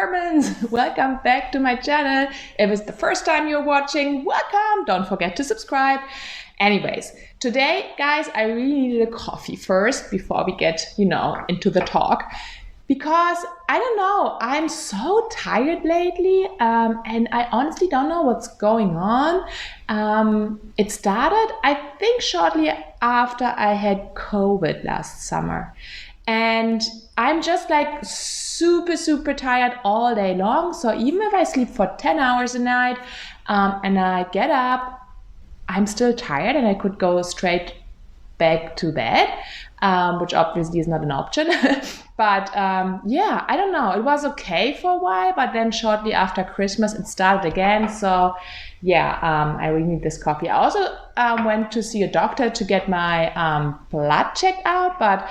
Germans! Welcome back to my channel. If it's the first time you're watching, welcome! Don't forget to subscribe. Anyways, today, guys, I really needed a coffee first before we get, into the talk. Because, I don't know, I'm so tired lately and I honestly don't know what's going on. It started, I think, shortly after I had COVID last summer. And I'm just like super tired all day long. So even if I sleep for 10 hours a night and I get up, I'm still tired and I could go straight back to bed, which obviously is not an option. But I don't know. It was okay for a while, but then shortly after Christmas, it started again. So I really need this coffee. I also went to see a doctor to get my blood checked out, but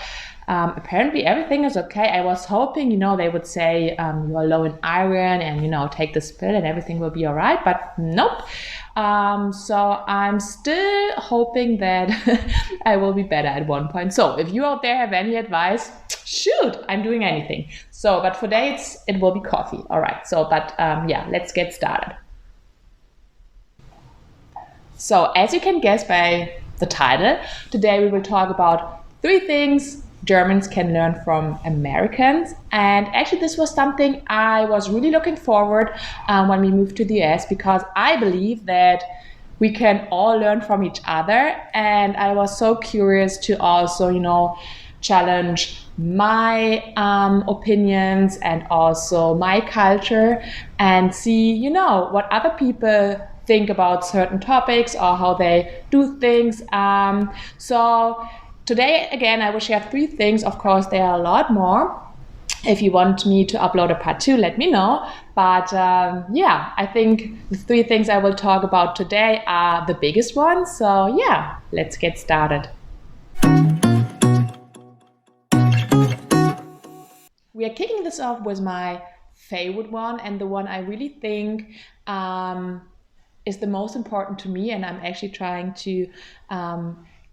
apparently everything is okay. I was hoping, they would say you are low in iron and, take this pill and everything will be all right. But nope. So I'm still hoping that I will be better at one point. So if you out there have any advice, shoot, I'm doing anything. So, but for today it will be coffee. All right. So, let's get started. So as you can guess by the title, today we will talk about 3 things Germans can learn from Americans. And actually this was something I was really looking forward when we moved to the US, because I believe that we can all learn from each other. And I was so curious to also, challenge my opinions and also my culture and see, what other people think about certain topics or how they do things. So today, again, I will share 3 things. Of course, there are a lot more. If you want me to upload a part 2, let me know. But I think the 3 things I will talk about today are the biggest ones. So let's get started. We are kicking this off with my favorite one and the one I really think is the most important to me. And I'm actually trying to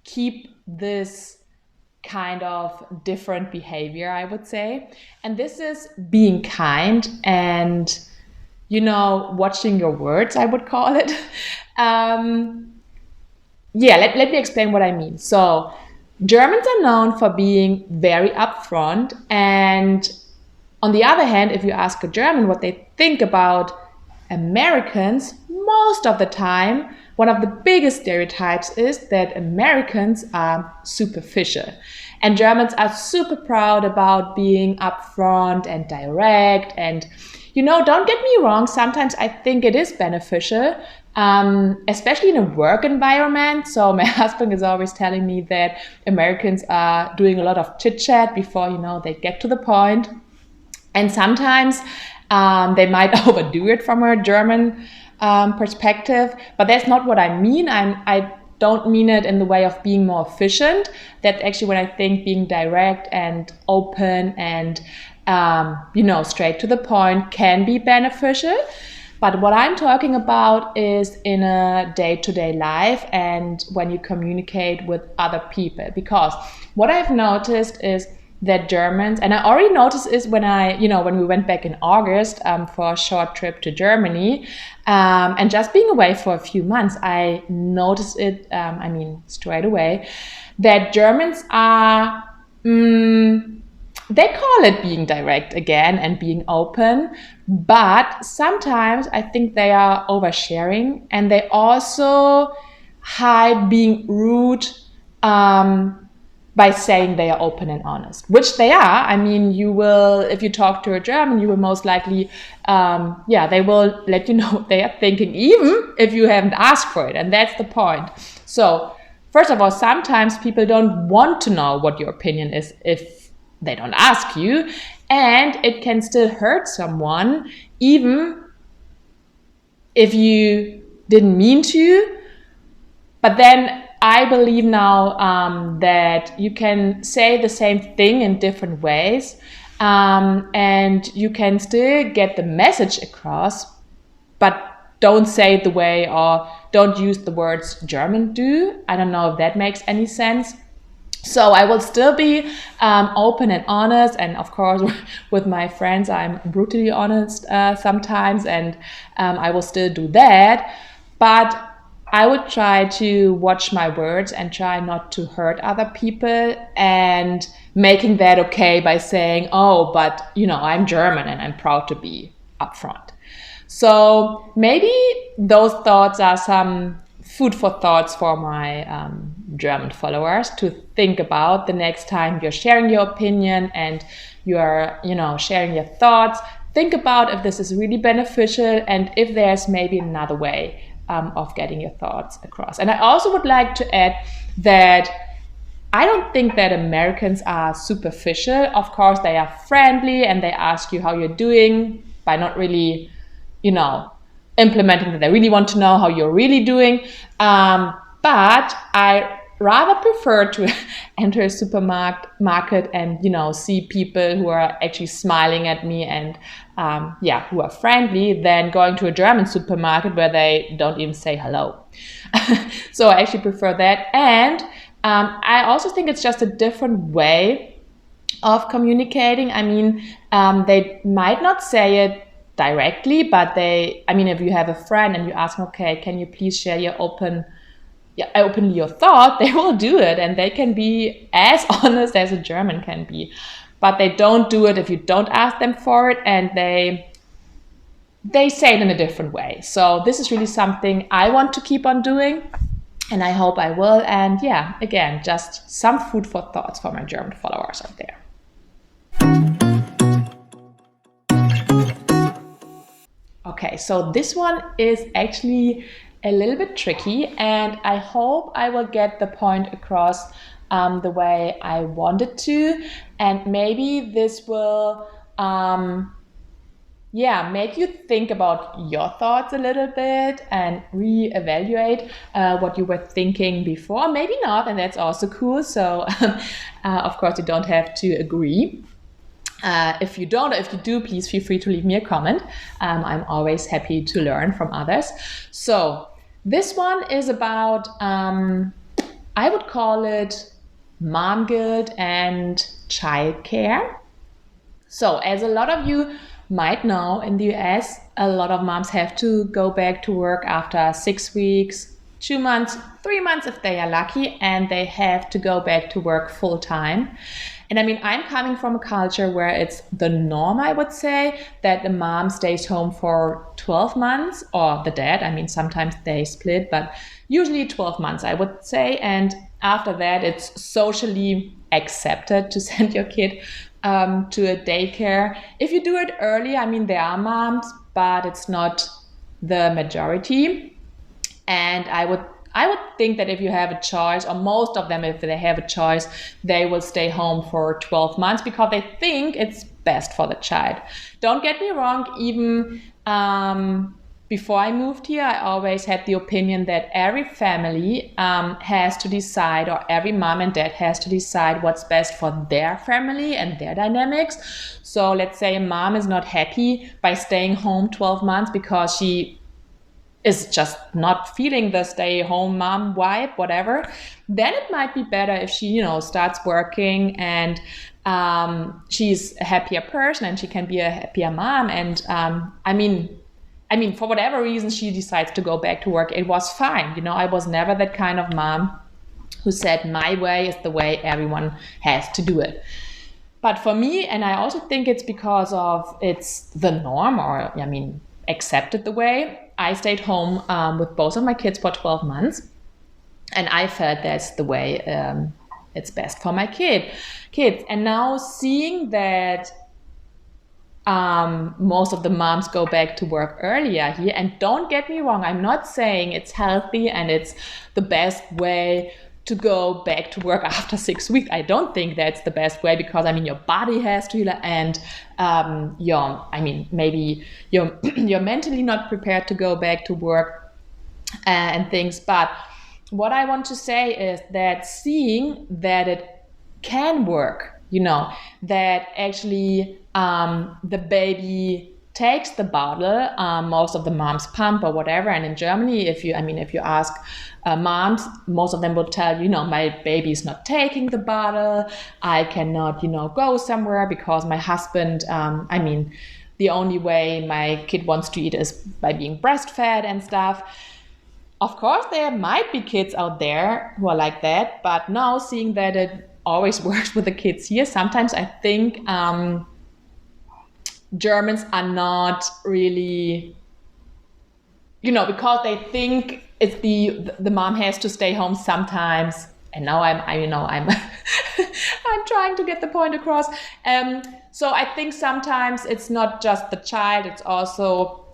keep this kind of different behavior, I would say. And this is being kind and, watching your words, I would call it. Let me explain what I mean. So Germans are known for being very upfront. And on the other hand, if you ask a German what they think about Americans, most of the time, one of the biggest stereotypes is that Americans are superficial. And Germans are super proud about being upfront and direct. And, don't get me wrong, sometimes I think it is beneficial, especially in a work environment. So my husband is always telling me that Americans are doing a lot of chit-chat before, they get to the point. And sometimes they might overdo it from a German perspective, but that's not what I mean. I don't mean it in the way of being more efficient. That's actually when I think being direct and open and straight to the point can be beneficial. But what I'm talking about is in a day-to-day life and when you communicate with other people. Because what I've noticed is that Germans, and I already noticed is when when we went back in August for a short trip to Germany, and just being away for a few months, I noticed it, straight away, that Germans are, they call it being direct again and being open, but sometimes I think they are oversharing and they also hide being rude, by saying they are open and honest, which they are. You will, if you talk to a German, you will most likely, they will let you know they are thinking, even if you haven't asked for it. And that's the point. So first of all, sometimes people don't want to know what your opinion is if they don't ask you. And it can still hurt someone, even if you didn't mean to. But then I believe now that you can say the same thing in different ways, and you can still get the message across, but don't say it the way or don't use the words German do. I don't know if that makes any sense. So I will still be open and honest, and of course, with my friends, I'm brutally honest sometimes, and I will still do that. But I would try to watch my words and try not to hurt other people, and making that okay by saying, "Oh, but I'm German and I'm proud to be upfront." So maybe those thoughts are some food for thoughts for my German followers to think about the next time you're sharing your opinion and you're, sharing your thoughts. Think about if this is really beneficial and if there's maybe another way of getting your thoughts across. And I also would like to add that I don't think that Americans are superficial. Of course, they are friendly and they ask you how you're doing by not really, you know, implementing that they really want to know how you're really doing. But I rather prefer to enter a supermarket and, see people who are actually smiling at me and, who are friendly than going to a German supermarket where they don't even say hello. So I actually prefer that. And I also think it's just a different way of communicating. I mean, they might not say it directly, but if you have a friend and you ask them, okay, can you please share your openly your thought, they will do it, and they can be as honest as a German can be. But they don't do it if you don't ask them for it, and they say it in a different way. So this is really something I want to keep on doing, and I hope I will. And yeah, again, just some food for thoughts for my German followers out there. Okay, so this one is actually a little bit tricky, and I hope I will get the point across the way I wanted to, and maybe this will make you think about your thoughts a little bit and reevaluate what you were thinking before. Maybe not, and that's also cool. So, of course, you don't have to agree. If you don't, or if you do, please feel free to leave me a comment. I'm always happy to learn from others. So, this one is about, I would call it mom guilt and childcare. So, as a lot of you might know, in the US, a lot of moms have to go back to work after 6 weeks, 2 months, 3 months if they are lucky, and they have to go back to work full time. And I mean, I'm coming from a culture where it's the norm, I would say, that the mom stays home for 12 months, or the dad. I mean, sometimes they split, but usually 12 months, I would say. And after that, it's socially accepted to send your kid to a daycare. If you do it early, I mean, there are moms, but it's not the majority. And I would think that if you have a choice, or most of them, if they have a choice, they will stay home for 12 months because they think it's best for the child. Don't get me wrong, even before I moved here, I always had the opinion that every family has to decide, or every mom and dad has to decide what's best for their family and their dynamics. So let's say a mom is not happy by staying home 12 months because she is just not feeling the stay home mom vibe, whatever, then it might be better if she, starts working and she's a happier person and she can be a happier mom. And I mean, for whatever reason she decides to go back to work, it was fine. I was never that kind of mom who said my way is the way everyone has to do it. But for me, and I also think it's because of it's the norm, or accepted the way, I stayed home with both of my kids for 12 months. And I felt that's the way it's best for my kids. And now seeing that most of the moms go back to work earlier here, and don't get me wrong, I'm not saying it's healthy and it's the best way to go back to work after 6 weeks. I don't think that's the best way, because your body has to heal, and maybe you're mentally not prepared to go back to work and things. But what I want to say is that seeing that it can work, that actually the baby takes the bottle. Most of the moms pump or whatever. And in Germany, if you ask moms, most of them will tell you, my baby is not taking the bottle. I cannot, go somewhere because my husband, the only way my kid wants to eat is by being breastfed and stuff. Of course, there might be kids out there who are like that, but now seeing that it always works with the kids here, sometimes I think Germans are not really, because they think it's the mom has to stay home sometimes. And now I'm I'm trying to get the point across. So I think sometimes it's not just the child; it's also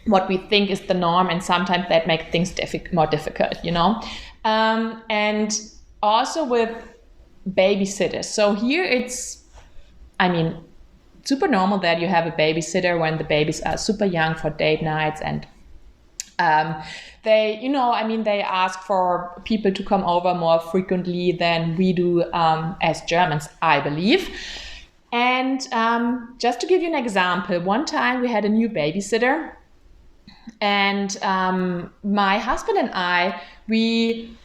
what we think is the norm, and sometimes that makes things more difficult. And also with babysitters. So here it's, super normal that you have a babysitter when the babies are super young for date nights, and they ask for people to come over more frequently than we do as Germans, I believe. And just to give you an example, one time we had a new babysitter, and my husband and I, we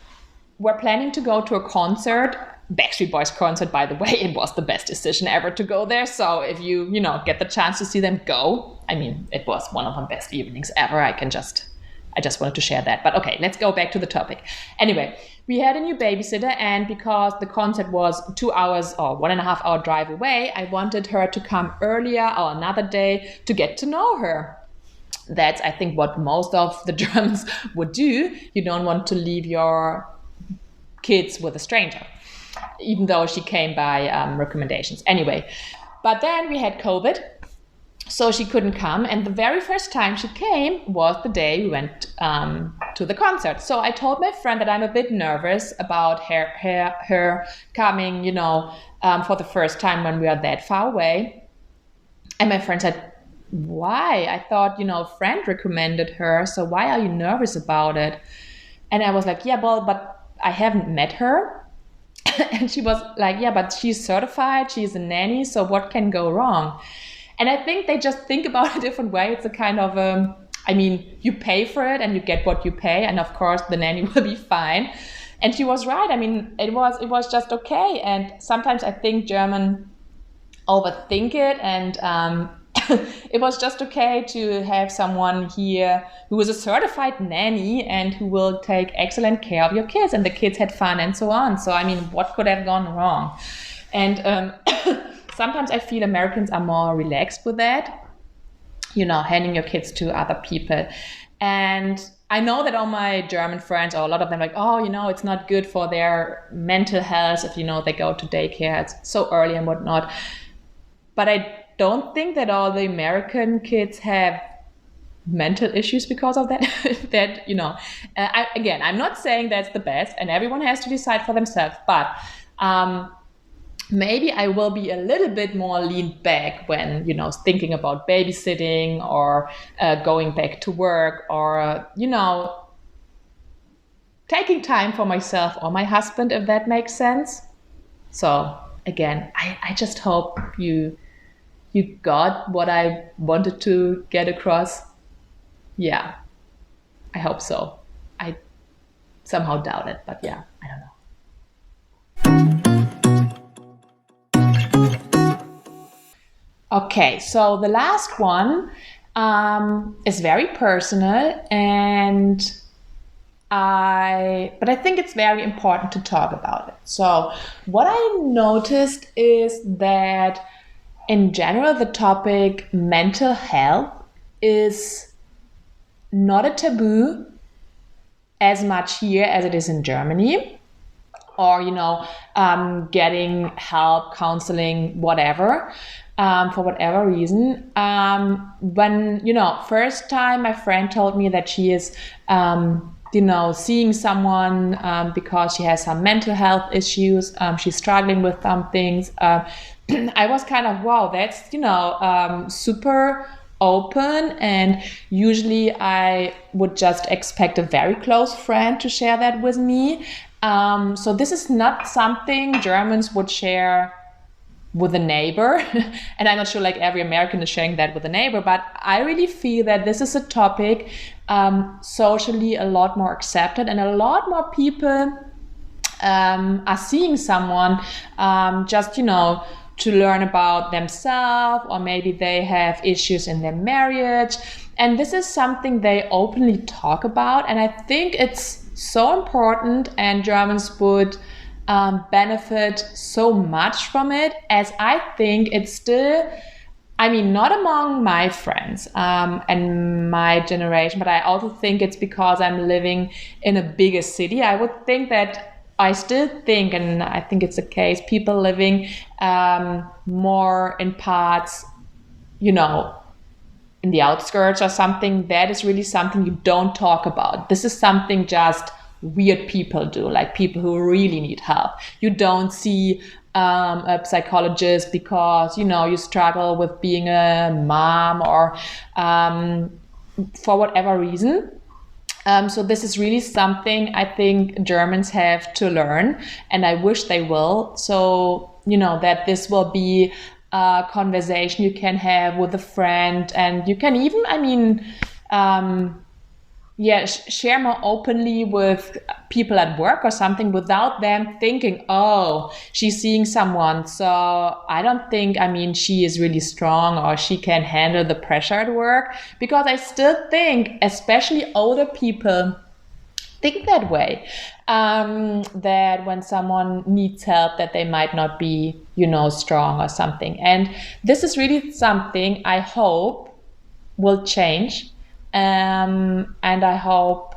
were planning to go to a concert. Backstreet Boys concert, by the way. It was the best decision ever to go there. So if you get the chance to see them, go. It was one of the best evenings ever. I just wanted to share that. But okay, let's go back to the topic. Anyway, we had a new babysitter, and because the concert was 2 hours or 1.5 hour drive away, I wanted her to come earlier or another day to get to know her. That's, I think, what most of the Germans would do. You don't want to leave your kids with a stranger, even though she came by recommendations. Anyway, but then we had COVID, so she couldn't come. And the very first time she came was the day we went to the concert. So I told my friend that I'm a bit nervous about her coming, for the first time when we are that far away. And my friend said, why? I thought, a friend recommended her. So why are you nervous about it? And I was like, yeah, well, but I haven't met her. And she was like, yeah, but she's certified, she's a nanny, so what can go wrong? And I think they just think about it a different way. It's a kind of, you pay for it and you get what you pay. And of course, the nanny will be fine. And she was right. It was just okay. And sometimes I think German overthink it, and it was just okay to have someone here who is a certified nanny and who will take excellent care of your kids, and the kids had fun and so on. So, what could have gone wrong? And sometimes I feel Americans are more relaxed with that, handing your kids to other people. And I know that all my German friends, or a lot of them, like, oh, it's not good for their mental health if, they go to daycare. It's so early and whatnot. But I don't think that all the American kids have mental issues because of that. I'm not saying that's the best, and everyone has to decide for themselves. But maybe I will be a little bit more leaned back when, thinking about babysitting or going back to work, or, taking time for myself or my husband, if that makes sense. So again, I just hope you got what I wanted to get across. Yeah, I hope so. I somehow doubt it, but yeah, I don't know. Okay, so the last one is very personal, but I think it's very important to talk about it. So what I noticed is that in general, the topic mental health is not a taboo as much here as it is in Germany, or, getting help, counseling, whatever, for whatever reason. When, first time my friend told me that she is, seeing someone because she has some mental health issues, she's struggling with some things, I was kind of, wow, that's, super open. And usually I would just expect a very close friend to share that with me. So this is not something Germans would share with a neighbor. And I'm not sure like every American is sharing that with a neighbor, but I really feel that this is a topic socially a lot more accepted, and a lot more people are seeing someone just, to learn about themselves, or maybe they have issues in their marriage. And this is something they openly talk about. And I think it's so important, and Germans would benefit so much from it, as I think it's still, not among my friends and my generation, but I also think it's because I'm living in a bigger city. I would think that I still think, and I think it's the case, people living more in parts, in the outskirts or something, that is really something you don't talk about. This is something just weird people do, like people who really need help. You don't see a psychologist because, you struggle with being a mom, or for whatever reason. So this is really something I think Germans have to learn, and I wish they will. So, that this will be a conversation you can have with a friend, and you can even, share more openly with people at work or something, without them thinking, oh, she's seeing someone, so I don't think, she is really strong, or she can handle the pressure at work. Because I still think, especially older people think that way, that when someone needs help, that they might not be, strong or something. And this is really something I hope will change. And I hope,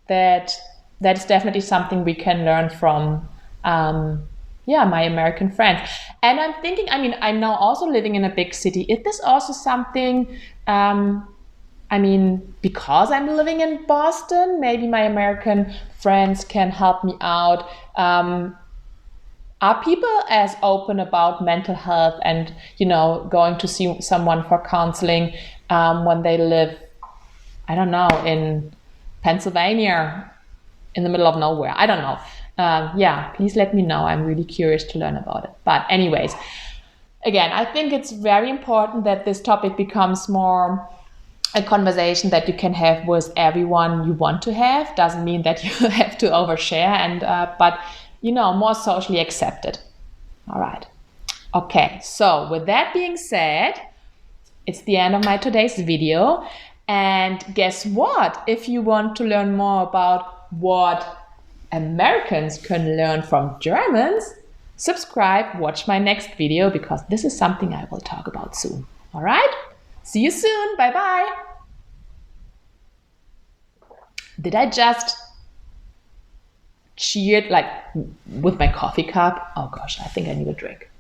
that is definitely something we can learn from, my American friends. And I'm thinking, I'm now also living in a big city. Is this also something, because I'm living in Boston, maybe my American friends can help me out. Are people as open about mental health and, going to see someone for counseling when they live, I don't know, in Pennsylvania, in the middle of nowhere? I don't know. Please let me know. I'm really curious to learn about it. But anyways, again, I think it's very important that this topic becomes more a conversation that you can have with everyone you want to have. Doesn't mean that you have to overshare, but more socially accepted. All right. Okay. So with that being said, it's the end of my today's video. And guess what? If you want to learn more about what Americans can learn from Germans, subscribe, watch my next video, because this is something I will talk about soon. All right? See you soon. Bye-bye. Did I just cheer like with my coffee cup? Oh gosh, I think I need a drink.